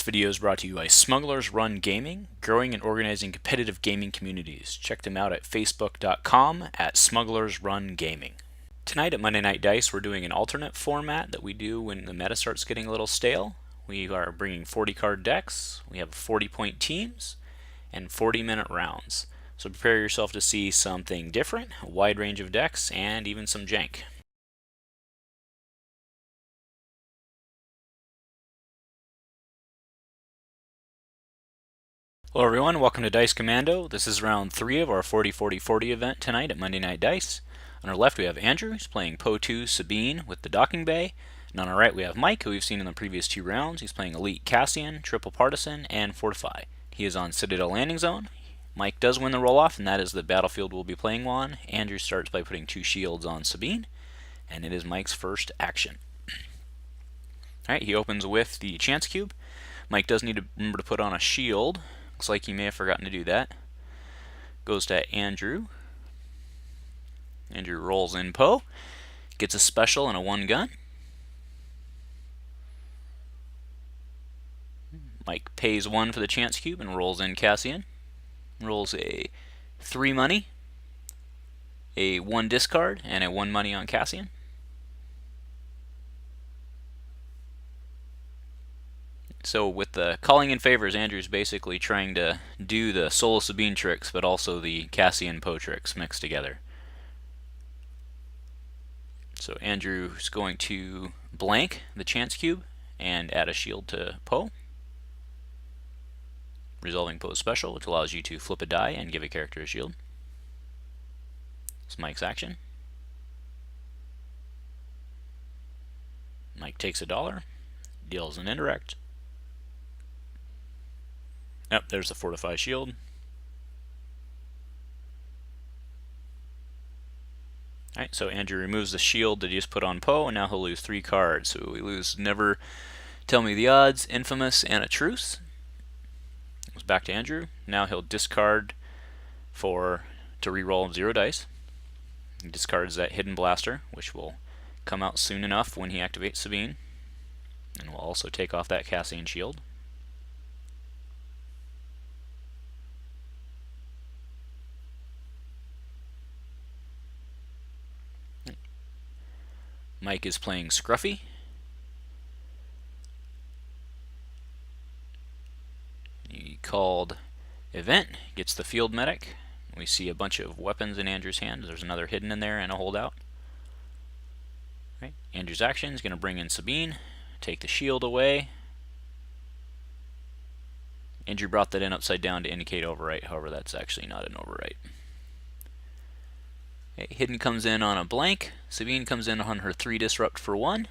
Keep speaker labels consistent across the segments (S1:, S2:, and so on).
S1: This video is brought to you by Smugglers Run Gaming, growing and organizing competitive gaming communities. Check them out at facebook.com at Smugglers Run Gaming. Tonight at Monday Night Dice, we're doing an alternate format that we do when the meta starts getting a little stale. We are bringing 40 card decks, we have 40-point teams, and 40-minute rounds. So prepare yourself to see something different, a wide range of decks, and even some jank. Hello everyone, welcome to Dice Commando. This is round 3 of our 40-40-40 event tonight at Monday Night Dice. On our left we have Andrew, who's playing Poe 2 Sabine with the Docking Bay. And on our right we have Mike, who we've seen in the previous 2 rounds. He's playing Elite Cassian, Triple Partisan, and Fortify. He is on Citadel Landing Zone. Mike does win the roll-off, and that is the battlefield we'll be playing on. Andrew starts by putting 2 shields on Sabine, and it is Mike's first action. Alright, he opens with the Chance Cube. Mike does need to remember to put on a shield. Looks like he may have forgotten to do that. Goes to Andrew. Andrew rolls in Poe. Gets a special and a 1 gun. Mike pays 1 for the Chance Cube and rolls in Cassian. Rolls a 3 money, a 1 discard, and a 1 money on Cassian. So with the calling in favors, Andrew's basically trying to do the Solo Sabine tricks, but also the Cassian Poe tricks mixed together. So Andrew's going to blank the Chance Cube and add a shield to Poe, resolving Poe's special, which allows you to flip a die and give a character a shield. It's Mike's action. Mike takes $1, deals an indirect. Yep, there's the Fortify shield. Alright, so Andrew removes the shield that he just put on Poe, and now he'll lose 3 cards. So we lose Never Tell Me the Odds, Infamous, and a Truce. Goes back to Andrew. Now he'll discard to reroll 0 dice. He discards that Hidden Blaster, which will come out soon enough when he activates Sabine. And we'll also take off that Cassian shield. Mike is playing Scruffy. He called Event, gets the Field Medic. We see a bunch of weapons in Andrew's hand. There's another hidden in there and a holdout. Right. Andrew's action is going to bring in Sabine, take the shield away. Andrew brought that in upside down to indicate overwrite, however that's actually not an overwrite. Hidden comes in on a blank. Sabine comes in on her 3 disrupt for 1,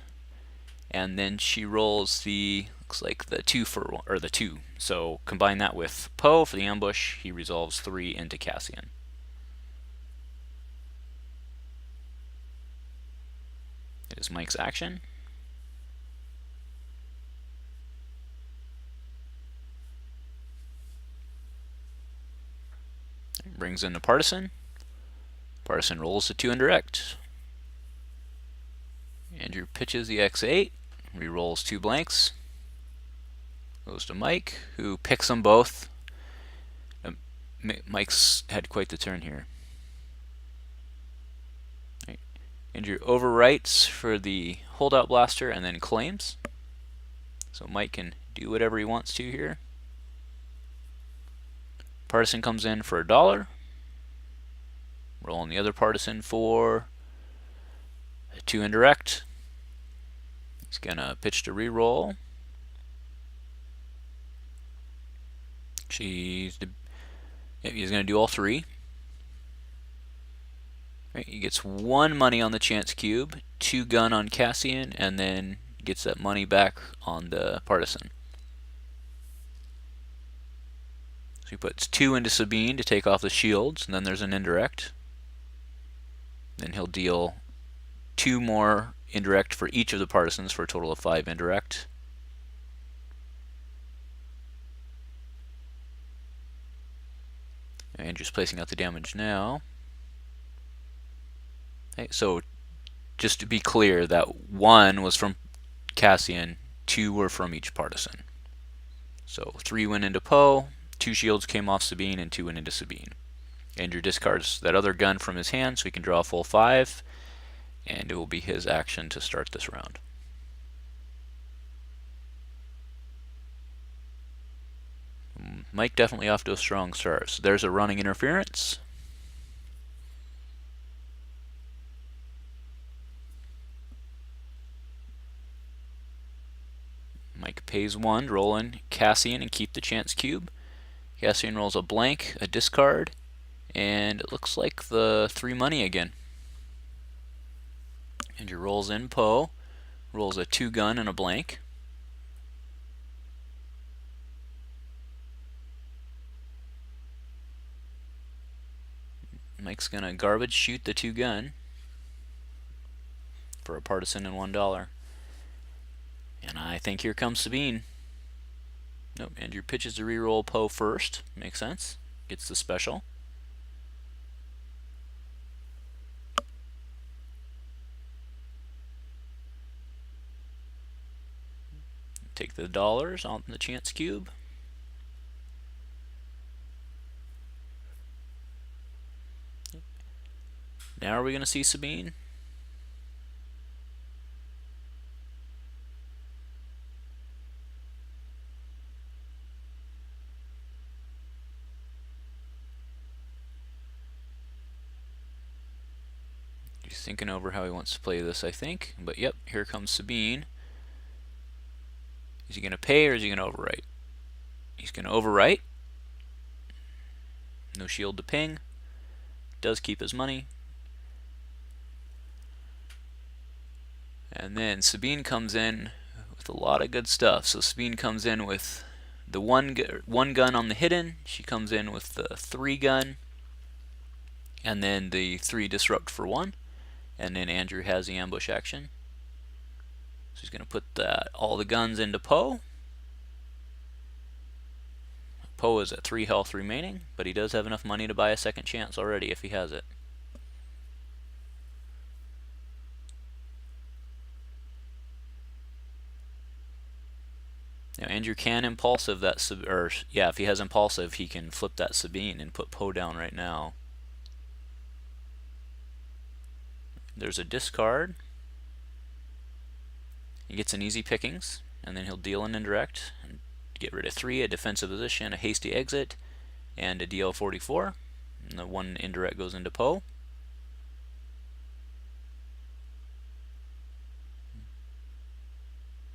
S1: and then she rolls looks like the 2 for 1, or the 2. So combine that with Poe for the ambush. He resolves 3 into Cassian. It is Mike's action. Brings in the Partisan. Partisan rolls the 2 indirect. Andrew pitches the X8, re-rolls 2 blanks. Goes to Mike, who picks them both. Mike's had quite the turn here. Right. Andrew overwrites for the holdout blaster and then claims. So Mike can do whatever he wants to here. Partisan comes in for $1. Rolling the other Partisan for a 2 indirect. He's gonna pitch to reroll. He's gonna do all 3. Right, he gets 1 money on the Chance Cube, 2 gun on Cassian, and then gets that money back on the Partisan. So he puts 2 into Sabine to take off the shields, and then there's an indirect. Then he'll deal 2 more indirect for each of the Partisans for a total of 5 indirect. Andrew's placing out the damage now. Okay, so just to be clear, that 1 was from Cassian, 2 were from each Partisan. So 3 went into Poe, 2 shields came off Sabine, and 2 went into Sabine. Andrew discards that other gun from his hand so he can draw a full 5, and it will be his action to start this round. Mike definitely off to a strong start. So there's a running interference. Mike pays 1 to roll in Cassian and keep the chance cube. Cassian rolls a blank, a discard, and it looks like the 3 money again. Andrew rolls in Poe, rolls a 2 gun and a blank. Mike's gonna garbage shoot the 2 gun for a partisan and $1. And I think here comes Sabine. Nope, Andrew pitches to reroll Poe first. Makes sense. Gets the special. Take the dollars on the chance cube. Now are we going to see Sabine? He's thinking over how he wants to play this, I think. But yep, here comes Sabine. Is he going to pay or is he going to overwrite? He's going to overwrite. No shield to ping. Does keep his money. And then Sabine comes in with a lot of good stuff. So Sabine comes in with the one gun on the hidden. She comes in with the 3 gun. And then the 3 disrupt for 1. And then Andrew has the ambush action. So he's going to put all the guns into Poe. Poe is at 3 health remaining, but he does have enough money to buy a second chance already if he has it. Now Andrew can impulsive that, if he has impulsive, he can flip that Sabine and put Poe down right now. There's a discard. He gets an easy pickings, and then he'll deal an indirect and get rid of 3, a defensive position, a hasty exit, and a DL44. And the 1 indirect goes into Poe.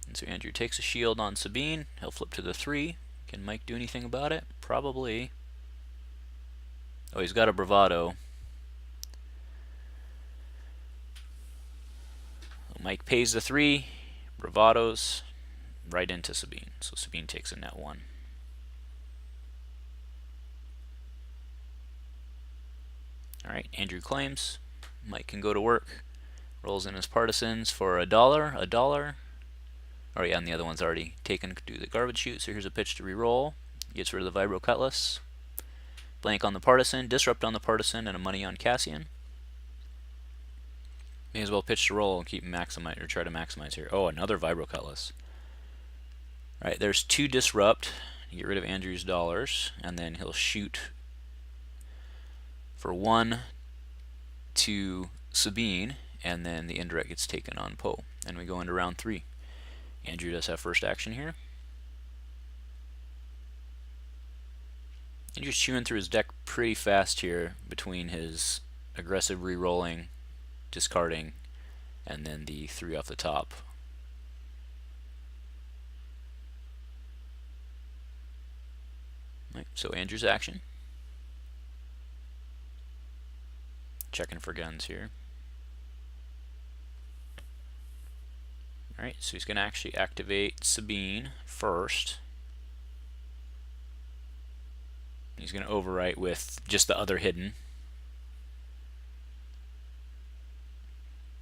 S1: And so Andrew takes a shield on Sabine. He'll flip to the 3. Can Mike do anything about it? Probably. Oh, he's got a bravado. Mike pays the 3, bravados right into Sabine. So Sabine takes a net 1. Alright, Andrew claims. Mike can go to work. Rolls in his partisans for $1, $1. Oh yeah, and the other one's already taken to do the garbage shoot. So here's a pitch to reroll. Gets rid of the vibro cutlass. Blank on the partisan, disrupt on the partisan, and a money on Cassian. May as well pitch to roll and keep maximize or try to maximize here. Oh, another vibro cutlass. Alright, there's 2 disrupt. Get rid of Andrew's dollars, and then he'll shoot for 1 to Sabine, and then the indirect gets taken on Poe. And we go into round 3. Andrew does have first action here. Andrew's chewing through his deck pretty fast here between his aggressive re-rolling, discarding, and then the 3 off the top. Right, so Andrew's action. Checking for guns here. Alright, so he's going to actually activate Sabine first. He's going to overwrite with just the other hidden.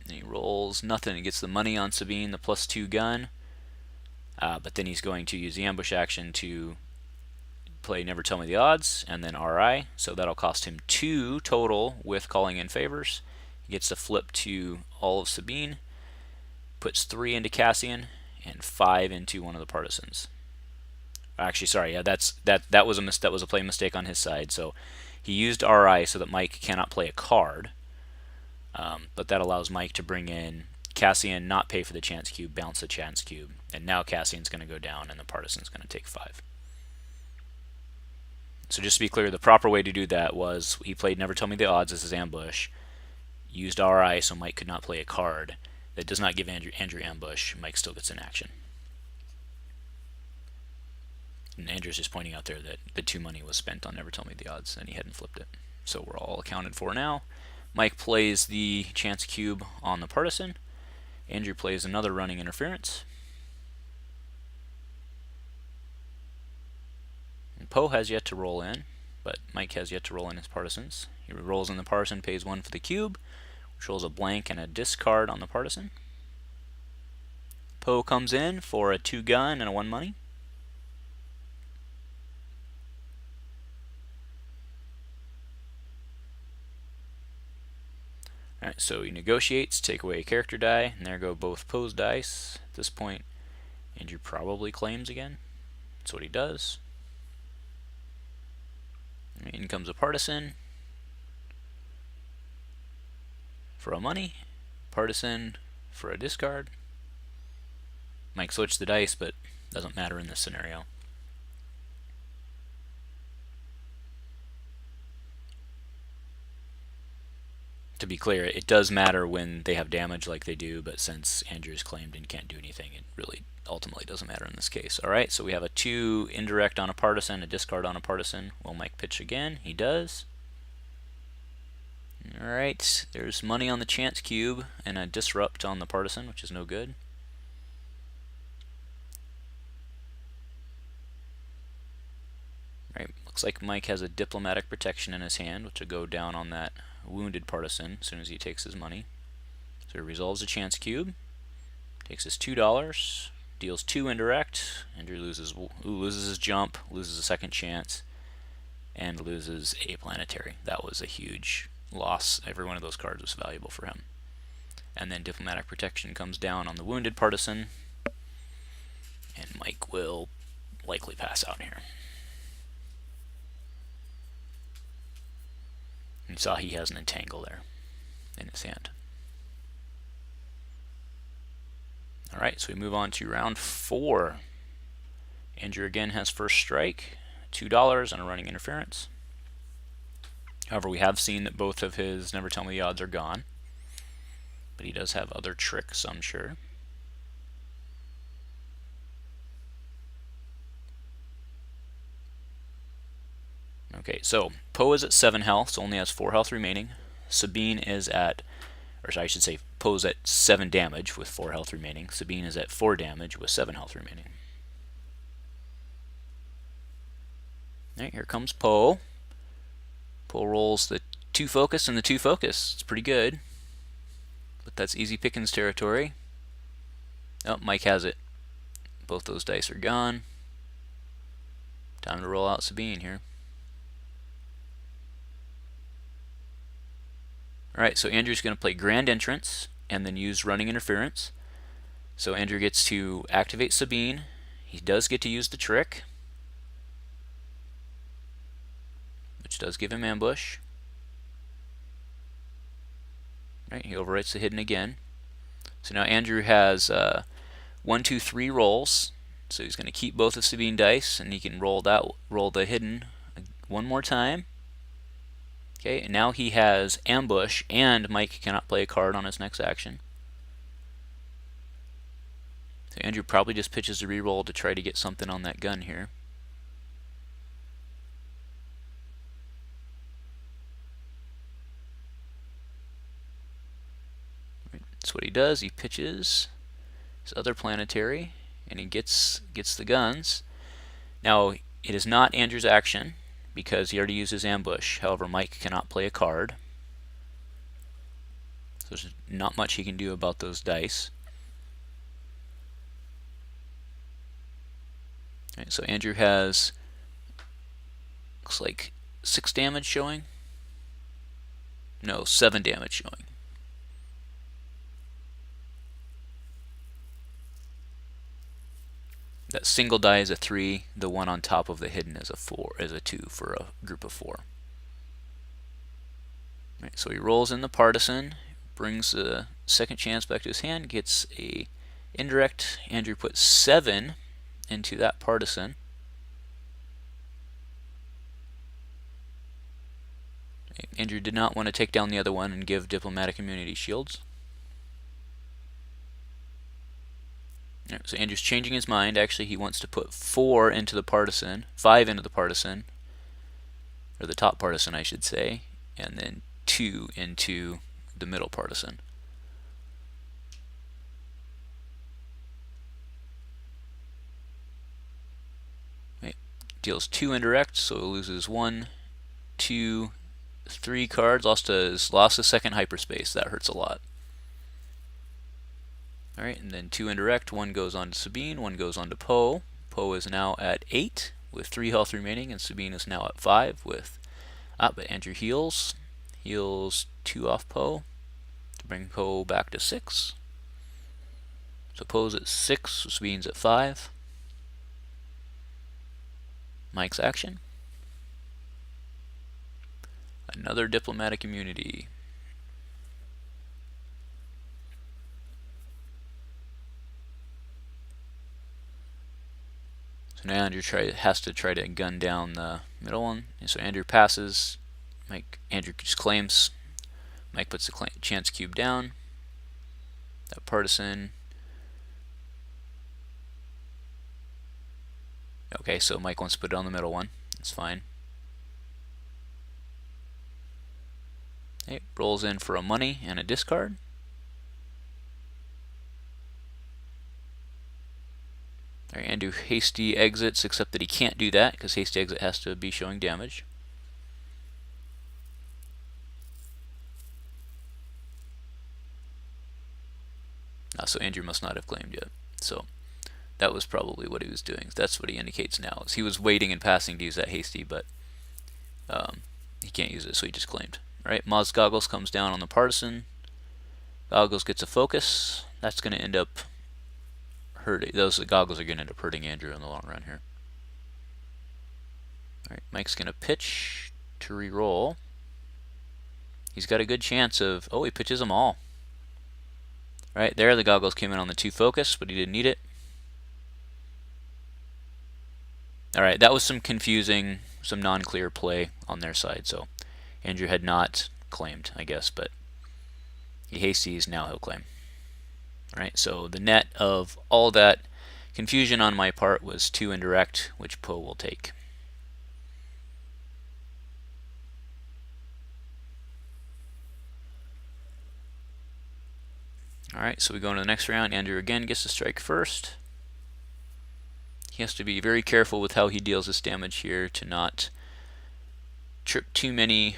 S1: And he rolls nothing. He gets the money on Sabine, the +2 gun. But then he's going to use the ambush action to play Never Tell Me the Odds, and then RI. So that'll cost him 2 total with calling in favors. He gets to flip to all of Sabine. Puts 3 into Cassian and 5 into one of the partisans. Actually, sorry, yeah, that was a play mistake on his side. So he used RI so that Mike cannot play a card, but that allows Mike to bring in Cassian, not pay for the chance cube, bounce the chance cube, and now Cassian's going to go down, and the partisan's going to take 5. So just to be clear, the proper way to do that was he played Never Tell Me the Odds as his ambush, used RI so Mike could not play a card. That does not give Andrew ambush. Mike still gets an action. And Andrew's just pointing out there that the 2 money was spent on Never Tell Me the Odds, and he hadn't flipped it. So we're all accounted for now. Mike plays the chance cube on the partisan. Andrew plays another running interference. And Poe has yet to roll in, but Mike has yet to roll in his partisans. He rolls in the partisan, pays 1 for the cube, which rolls a blank and a discard on the partisan. Poe comes in for a 2 gun and a 1 money. Alright, so he negotiates, take away a character die, and there go both Poe's dice. At this point, Andrew probably claims again. That's what he does. In comes a partisan for a money, partisan for a discard. Mike switched the dice, but doesn't matter in this scenario. To be clear, it does matter when they have damage like they do, but since Andrew's claimed and can't do anything, it really ultimately doesn't matter in this case. Alright, so we have a 2 indirect on a partisan, a discard on a partisan. Will Mike pitch again? He does. Alright, there's money on the chance cube and a disrupt on the partisan, which is no good. Right, looks like Mike has a diplomatic protection in his hand, which will go down on that wounded partisan as soon as he takes his money. So he resolves the chance cube, takes his $2, deals 2 indirect. Andrew loses his jump, loses a second chance, and loses a planetary. That was a huge loss. Every one of those cards was valuable for him. And then diplomatic protection comes down on the wounded partisan, and Mike will likely pass out here. You saw he has an entangle there in his hand. Alright, so we move on to round 4. Andrew again has first strike, $2 on a running interference. However, we have seen that both of his Never Tell Me the Odds are gone. But he does have other tricks, I'm sure. Okay, so Poe is at 7 health, so only has 4 health remaining. Sabine is at, or I should say, Poe's at 7 damage with 4 health remaining. Sabine is at 4 damage with 7 health remaining. Alright, here comes Poe. Poe rolls the 2 focus and the 2 focus. It's pretty good. But that's easy pickings territory. Oh, Mike has it. Both those dice are gone. Time to roll out Sabine here. Alright, so Andrew's going to play Grand Entrance and then use Running Interference. So Andrew gets to activate Sabine. He does get to use the trick, which does give him ambush. Right, he overwrites the hidden again. So now Andrew has 1, 2, 3 rolls. So he's going to keep both of Sabine dice, and he can roll the hidden one more time. Okay, and now he has ambush, and Mike cannot play a card on his next action. So Andrew probably just pitches a reroll to try to get something on that gun here. That's what he does. He pitches his other planetary, and he gets the guns. Now, it is not Andrew's action, because he already used his ambush. However, Mike cannot play a card. So there's not much he can do about those dice. Right, so Andrew has, looks like 6 damage showing. No, 7 damage showing. That single die is a 3, the one on top of the hidden is a 2 for a group of 4. Right, so he rolls in the partisan, brings the second chance back to his hand, gets a indirect. Andrew puts 7 into that partisan. Andrew did not want to take down the other one and give diplomatic immunity shields. Right, so Andrew's changing his mind. Actually, he wants to put 4 into the partisan, 5 into the partisan, or the top partisan, I should say, and then 2 into the middle partisan. Right. Deals 2 indirect, so he loses 1, 2, 3 cards. Lost a second hyperspace. That hurts a lot. Alright, and then 2 indirect. 1 goes on to Sabine, 1 goes on to Poe. Poe is now at 8 with 3 health remaining, and Sabine is now at 5 with... but Andrew heals. Heals 2 off Poe to bring Poe back to 6. So Poe's at 6, Sabine's at 5. Mike's action. Another diplomatic immunity. So now Andrew has to try to gun down the middle one. And so Andrew passes. Andrew just claims. Mike puts the chance cube down. That partisan. Okay, so Mike wants to put it on the middle one. That's fine. Okay, rolls in for a money and a discard. Alright, Andrew hasty exits, except that he can't do that because hasty exit has to be showing damage. So Andrew must not have claimed yet. So that was probably what he was doing. That's what he indicates now. Is he was waiting and passing to use that hasty, but he can't use it, so he just claimed. Alright, Maz Goggles comes down on the partisan. Goggles gets a focus. That's going to end up hurting. Those goggles are going to end up hurting Andrew in the long run here. Alright, Mike's going to pitch to re-roll. He's got a good chance of... Oh, he pitches them all. Right there, the goggles came in on the 2 focus, but he didn't need it. Alright, that was some confusing, some non-clear play on their side. So Andrew had not claimed, I guess, but he hasties, now he'll claim. Alright, so the net of all that confusion on my part was 2 indirect, which Poe will take. Alright, so we go into the next round. Andrew again gets to strike first. He has to be very careful with how he deals this damage here to not trip too many,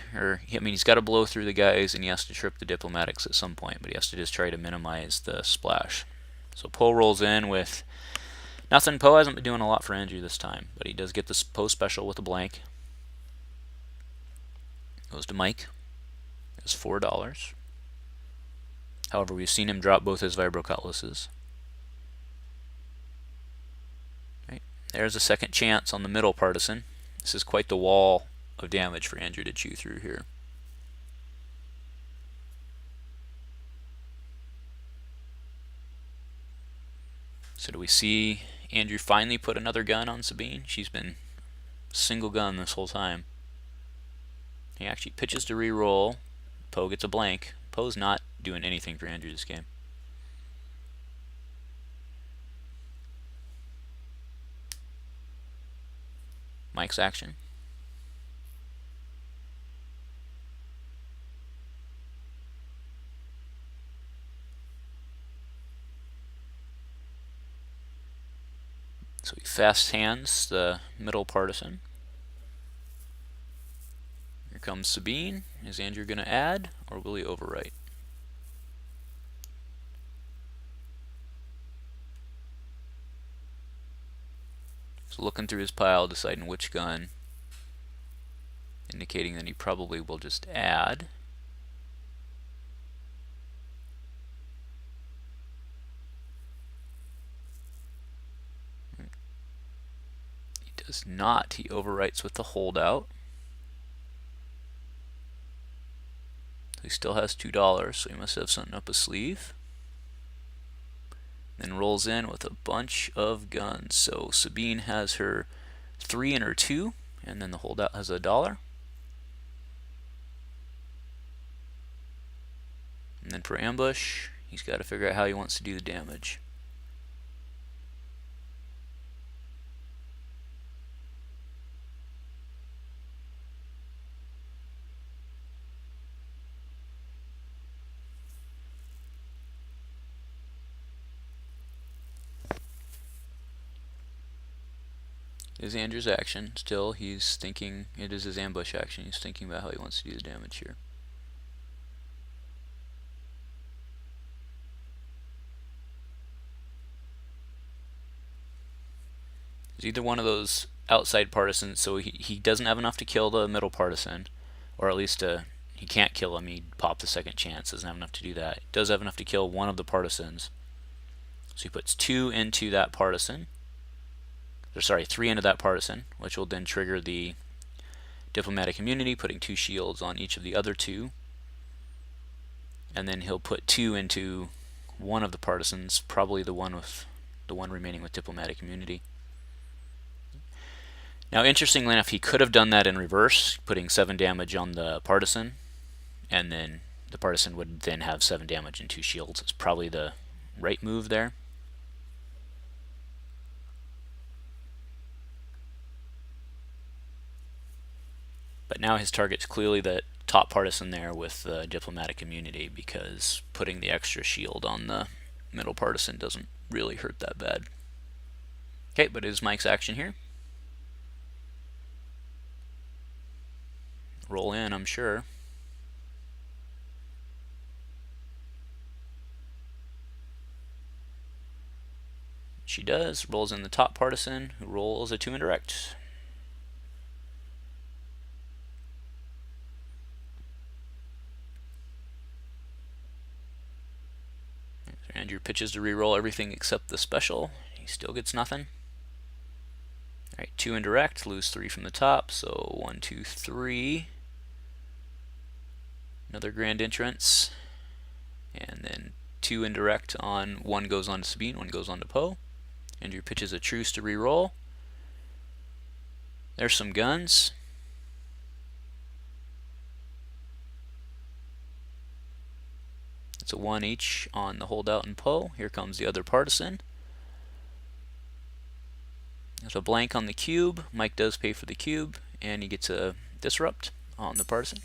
S1: he's got to blow through the guys and he has to trip the diplomatics at some point, but he has to just try to minimize the splash. So Poe rolls in with nothing. Poe hasn't been doing a lot for Andrew this time, but he does get the Poe special with a blank. Goes to Mike. It's $4. However, we've seen him drop both his Vibro Cutlasses. Right. There's a second chance on the middle partisan. This is quite the wall of damage for Andrew to chew through here. So do we see Andrew finally put another gun on Sabine? She's been single gun this whole time. He actually pitches to re-roll. Poe gets a blank. Poe's not doing anything for Andrew this game. Mike's action. So he fast hands the middle partisan. Here comes Sabine. Is Andrew going to add, or will he overwrite? So looking through his pile, deciding which gun, indicating that he probably will just add. does not. He overwrites with the holdout. He still has $2, so he must have something up his sleeve. Then rolls in with a bunch of guns. So Sabine has her 3 and her 2, and then the holdout has $1. And then for ambush, he's got to figure out how he wants to do the damage. Is Andrew's action. Still, he's thinking, it is his ambush action. He's thinking about how he wants to do the damage here. He's either one of those outside partisans, so he doesn't have enough to kill the middle partisan, or at least he can't kill him. He'd pop the second chance. Doesn't have enough to do that. He does have enough to kill one of the partisans. So he puts 2 into that partisan. Or sorry, 3 into that partisan, which will then trigger the diplomatic immunity, putting 2 shields on each of the other 2. And then he'll put 2 into one of the partisans, probably the one remaining with diplomatic immunity. Now, interestingly enough, he could have done that in reverse, putting 7 damage on the partisan, and then the partisan would then have 7 damage and 2 shields. It's probably the right move there. But now his target's clearly the top partisan there with the diplomatic immunity, because putting the extra shield on the middle partisan doesn't really hurt that bad. Okay, but it is Mike's action here. Roll in, I'm sure. She does. Rolls in the top partisan, who rolls a 2 indirect. Andrew pitches to reroll everything except the special. He still gets nothing. Alright, 2 indirect, lose 3 from the top, so 1, 2, 3. Another grand entrance. And then 2 indirect on 1 goes on to Sabine, 1 goes on to Poe. Andrew pitches a truce to reroll. There's some guns. It's a 1 each on the holdout and Poe. Here comes the other partisan. There's a blank on the cube. Mike does pay for the cube, and he gets a disrupt on the partisan.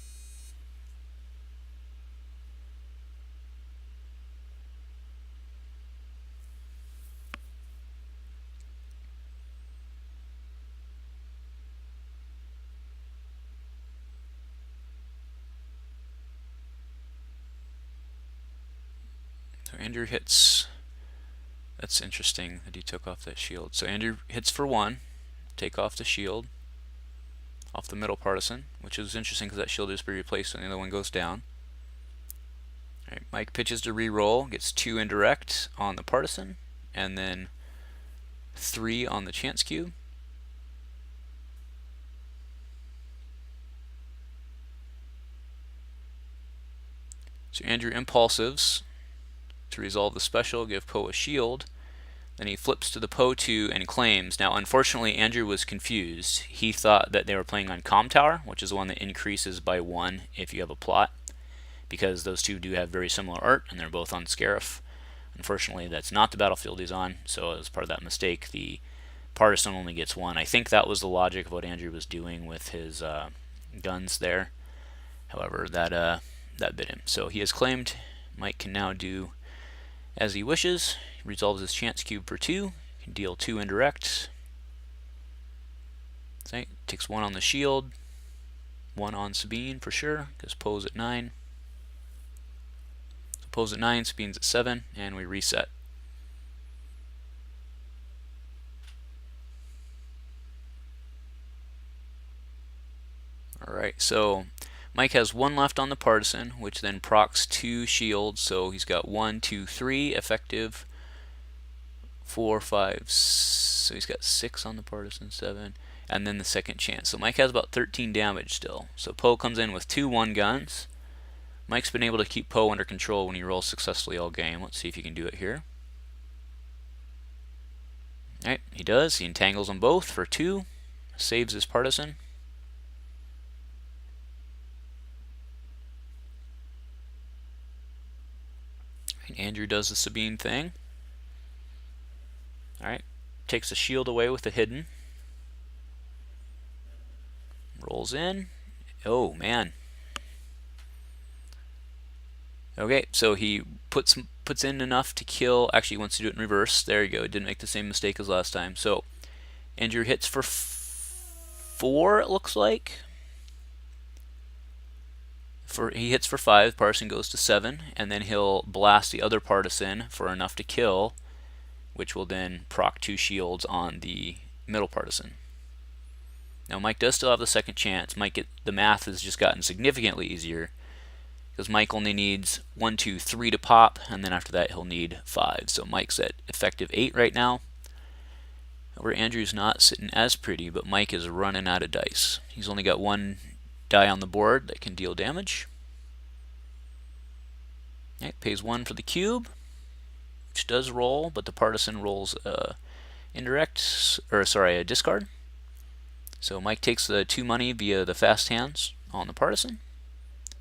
S1: So Andrew hits. That's interesting that he took off that shield. So Andrew hits for 1, take off the shield, off the middle partisan, which is interesting because that shield is to be replaced when the other one goes down. Alright, Mike pitches to re-roll, gets 2 indirect on the partisan, and then 3 on the chance cube. So Andrew impulsives to resolve the special, give Poe a shield. Then he flips to the Poe 2 and claims. Now, unfortunately, Andrew was confused. He thought that they were playing on Com Tower, which is the one that increases by 1 if you have a plot, because those two do have very similar art, and they're both on Scarif. Unfortunately, that's not the battlefield he's on, so as part of that mistake, the partisan only gets 1. I think that was the logic of what Andrew was doing with his guns there. However, that bit him. So he has claimed. Mike can now do as he wishes. He resolves his chance cube for 2. Can deal 2 indirect. Okay, takes 1 on the shield. 1 on Sabine for sure, because Poe's at 9. So Poe's at 9, Sabine's at 7, and we reset. Alright, so Mike has 1 left on the partisan, which then procs 2 shields, so he's got 1, 2, 3 effective, 4, 5, so he's got 6 on the partisan, 7, and then the second chance. So Mike has about 13 damage still. So Poe comes in with 2 1-guns. Mike's been able to keep Poe under control when he rolls successfully all game. Let's see if he can do it here. Alright, he does. He entangles them both for 2. Saves his partisan. Andrew does the Sabine thing. Alright, takes the shield away with the hidden. Rolls in. Oh, man. Okay, so he puts in enough to kill. Actually, he wants to do it in reverse. There you go. Didn't make the same mistake as last time. So Andrew hits for 4, it looks like. He hits for 5. Partisan goes to 7, and then he'll blast the other partisan for enough to kill, which will then proc 2 shields on the middle partisan. Now Mike does still have the second chance. The math has just gotten significantly easier because Mike only needs 1, 2, 3 to pop, and then after that he'll need 5. So Mike's at effective 8 right now. Where Andrew's not sitting as pretty, but Mike is running out of dice. He's only got 1 die on the board that can deal damage. Right, pays 1 for the cube, which does roll, but the partisan rolls a discard. So Mike takes the 2 money via the fast hands on the partisan.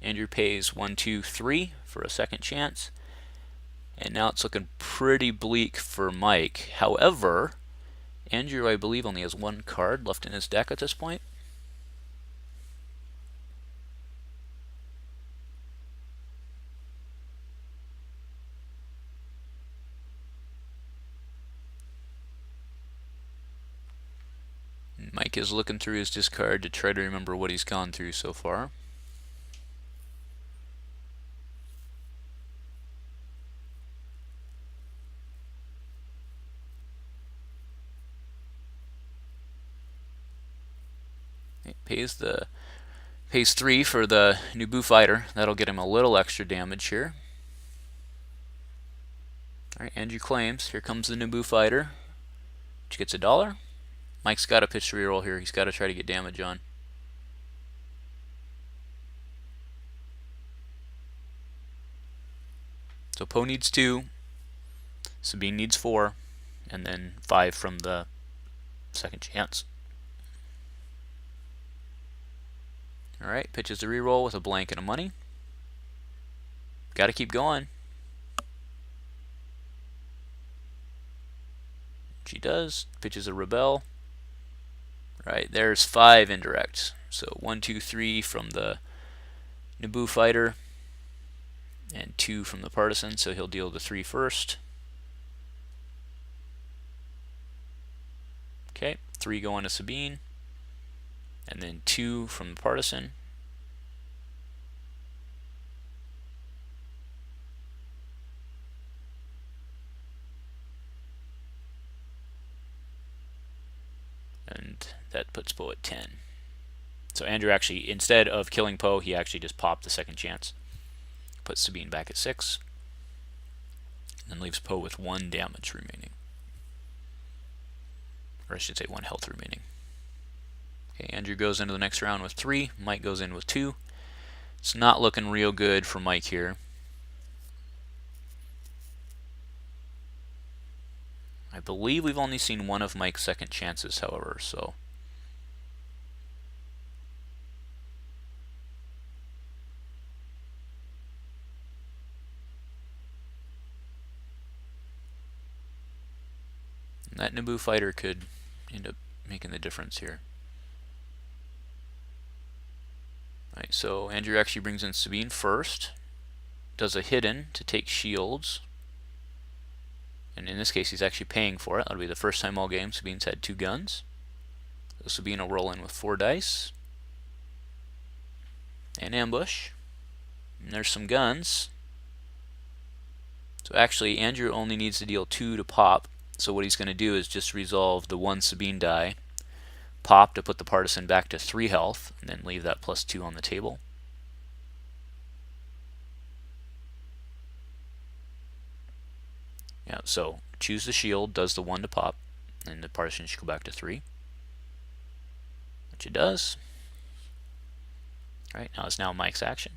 S1: Andrew pays 1, 2, 3 for a second chance. And now it's looking pretty bleak for Mike. However, Andrew, I believe, only has 1 card left in his deck at this point. Mike is looking through his discard to try to remember what he's gone through so far. Pays 3 for the Naboo fighter. That'll get him a little extra damage here. Alright, Andrew claims. Here comes the Naboo fighter, which gets $1. Mike's got to pitch the reroll here. He's got to try to get damage on. So Poe needs 2, Sabine needs 4, and then 5 from the second chance. Alright, pitches the reroll with a blank and a money. Got to keep going. She does. Pitches a rebel. Right, there's 5 indirects. So 1, 2, 3 from the Naboo fighter, and 2 from the partisan. So he'll deal the 3 first. Okay, 3 going to Sabine, and then 2 from the partisan. And that puts Poe at 10. So Andrew actually, instead of killing Poe, he actually just popped the second chance. Puts Sabine back at 6. And then leaves Poe with 1 damage remaining. Or I should say 1 health remaining. Okay, Andrew goes into the next round with 3. Mike goes in with 2. It's not looking real good for Mike here. I believe we've only seen 1 of Mike's second chances, however, so that Naboo fighter could end up making the difference here. Alright, so Andrew actually brings in Sabine first, does a hidden to take shields, and in this case he's actually paying for it. That'll be the first time all game Sabine's had 2 guns. So Sabine will roll in with 4 dice. And ambush. And there's some guns. So actually Andrew only needs to deal 2 to pop. So what he's going to do is just resolve the 1 Sabine die, pop to put the partisan back to 3 health, and then leave that +2 on the table. Yeah, so choose the shield, does the 1 to pop, and the partisan should go back to 3. which it does. All right, now it's Mike's action.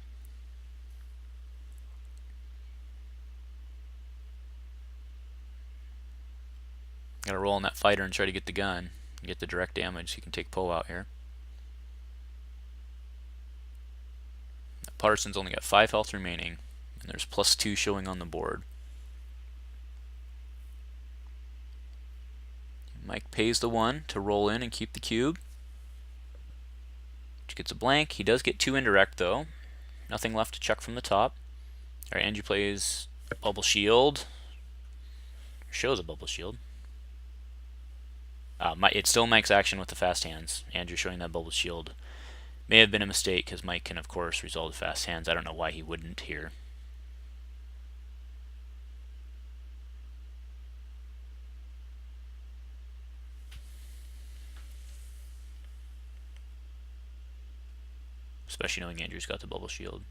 S1: Got to roll on that fighter and try to get the gun, and get the direct damage so you can take Poe out here. Parsons only got 5 health remaining, and there's +2 showing on the board. Mike pays the 1 to roll in and keep the cube, which gets a blank. He does get 2 indirect though. Nothing left to check from the top. Alright, Andrew plays bubble shield. Shows a bubble shield. It's still Mike's action with the fast hands. Andrew showing that bubble shield. May have been a mistake because Mike can of course resolve the fast hands. I don't know why he wouldn't here. Especially knowing Andrew's got the bubble shield.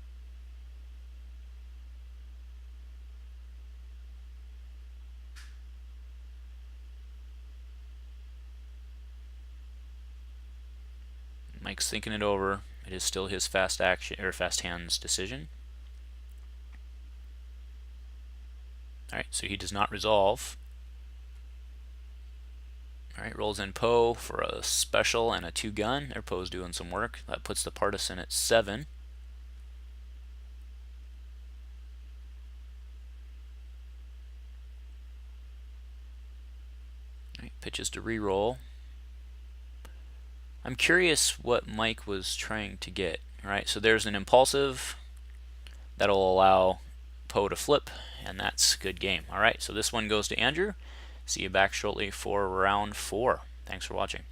S1: Mike's thinking it over. It is still his fast action or fast hands decision. Alright, so he does not resolve. Alright, rolls in Poe for a special and a 2 gun. Their Poe's doing some work. That puts the partisan at 7. Alright, pitches to re-roll. I'm curious what Mike was trying to get. Alright, so there's an impulsive that'll allow Poe to flip, and that's good game. Alright, so this one goes to Andrew. See you back shortly for round 4. Thanks for watching.